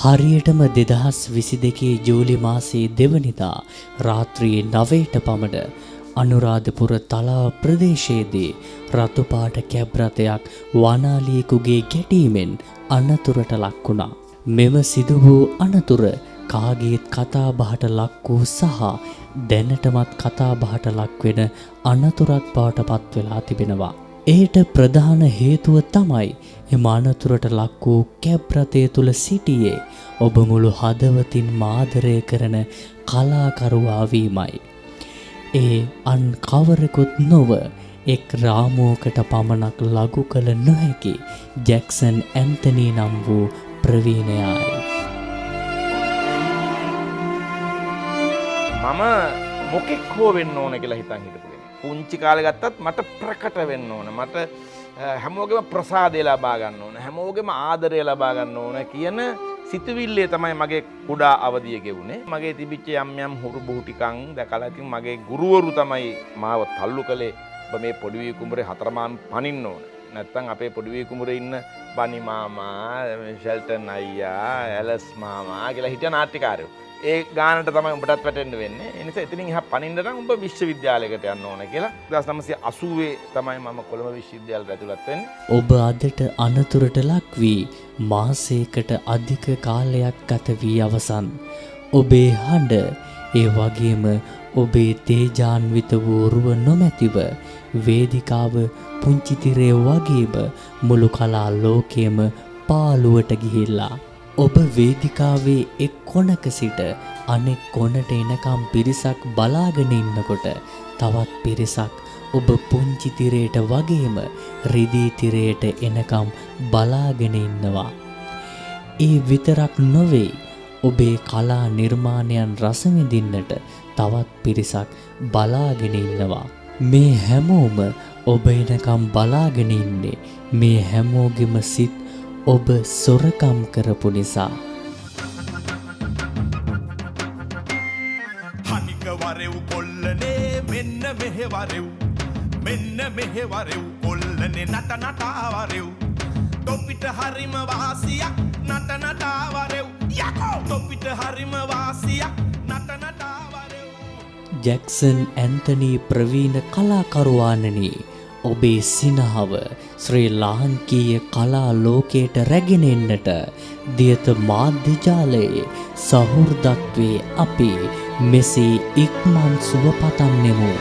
හරියටම 2022 ජූලි මාසයේ දෙවනිදා රාත්‍රියේ 9ට පමණ අනුරාධපුර තලාව ප්‍රදේශයේදී රතු පාට කැබ් රථයක් වනාලියෙකුගේ ගැටීමෙන් අනතුරට ලක් වුණා. මෙම සිදු වූ අනතුර කාගේත් කතාබහට ලක් වූ සහ දැනටමත් කතාබහට ලක් වෙන අනතුරක් බවට පත් වෙලා තිබෙනවා. එයට ප්‍රධාන හේතුව තමයි එම අනතුරට ලක් වූ කැබ් රථය තුල සිටියේ ඔබ මුළු හදවතින් ආදරය කරන කලාකරුවා වීමයි. ඒ අන් කවරෙකුත් නොව එක් රාමුවකට පමණක් ලඝු කළ නොහැකි ජැක්සන් ඇන්තනි නම් වූ ප්‍රවීණයායි. මම මොකෙක් හෝ වෙන්න ඕන කියලා හිතන් හිටපු කෙනෙක්. පුංචි කාලේ ගත්තත් මට ප්‍රකට වෙන්න ඕන. මට හැමෝගෙම ප්‍රසාදය ලබා ගන්න ඕන. හැමෝගෙම ආදරය ලබා ගන්න ඕන කියන සිතුවිල්ලේ තමයි මගේ කුඩා අවදිය ගෙවුනේ. මගේ තිබිච්ච යම් යම් හුරු බුහු ටිකන් දැකලා ඉතින් මගේ ගුරුවරු තමයි මාව තල්ලු කළේ. ඔබ මේ පොඩි වී කුඹරේ හතරමාම් පනින්න ඕන. නැත්තම් අපේ පොඩි වී කුඹරේ ඉන්න බනි මාමා, ෂෙල්ටන් අයියා, ඇලස් මාමා කියලා හිටිය නාට්‍යකාරයෝ. ඒ ගානට තමයි උඹටත් වැටෙන්න වෙන්නේ. ඒ නිසා එතනින් එහා පනින්න නම් උඹ විශ්වවිද්‍යාලයකට යන්න ඕන කියලා 1980 තමයි මම කොළඹ විශ්වවිද්‍යාලයට ඇතුළත් වෙන්නේ. ඔබ අදට අනතුරට ලක් වී මාසයකට අධික කාලයක් ගත වී අවසන්. ඔබේ හඬ ඒ වගේම ඔබේ තේජාන්විත වූ රුව නොමැතිව වේදිකාව පුංචි තිරේ වගේම මුළු කලා ලෝකයේම පාළුවට ගිහිල්ලා ඔබ වේදිකාවේ එක් කොනක සිට අනෙක් කොනට එනකම් පිරිසක් බලාගෙන ඉන්නකොට තවත් පිරිසක් ඔබ පුංචි තිරයට වගේම රිදී තිරයට එනකම් බලාගෙන ඉන්නවා. ඒ විතරක් නොවේ ඔබේ කලා නිර්මාණයන් රස විඳින්නට තවත් පිරිසක් බලාගෙන ඉන්නවා. මේ හැමෝම ඔබ එනකම් බලාගෙන ඉන්නේ මේ හැමෝගෙම සිත් ඔබ සොරකම් කරපු නිසා. හනික වරෙව් කොල්ලනේ මෙන්න මෙහෙ වරෙව් මෙන්න මෙහෙ වරෙව් කොල්ලනේ නට නටා වරෙව් තොපිට හරිම වාසියක් නට නටා වරෙව් යකෝ තොපිට හරිම වාසියක් නට නටා වරෙව්. ජැක්සන් ඇන්තනි ප්‍රවීණ කලාකරුවානනි, ඔබේ සිනහව ශ්‍රී ලාංකීය කලා ලෝකයට රැගෙන එන්නට දියත මාධ්‍ය ජාලයේ සහෘදත්වයේ අපි මෙසේ ඉක්මන් සුබ පතන්නෙමු.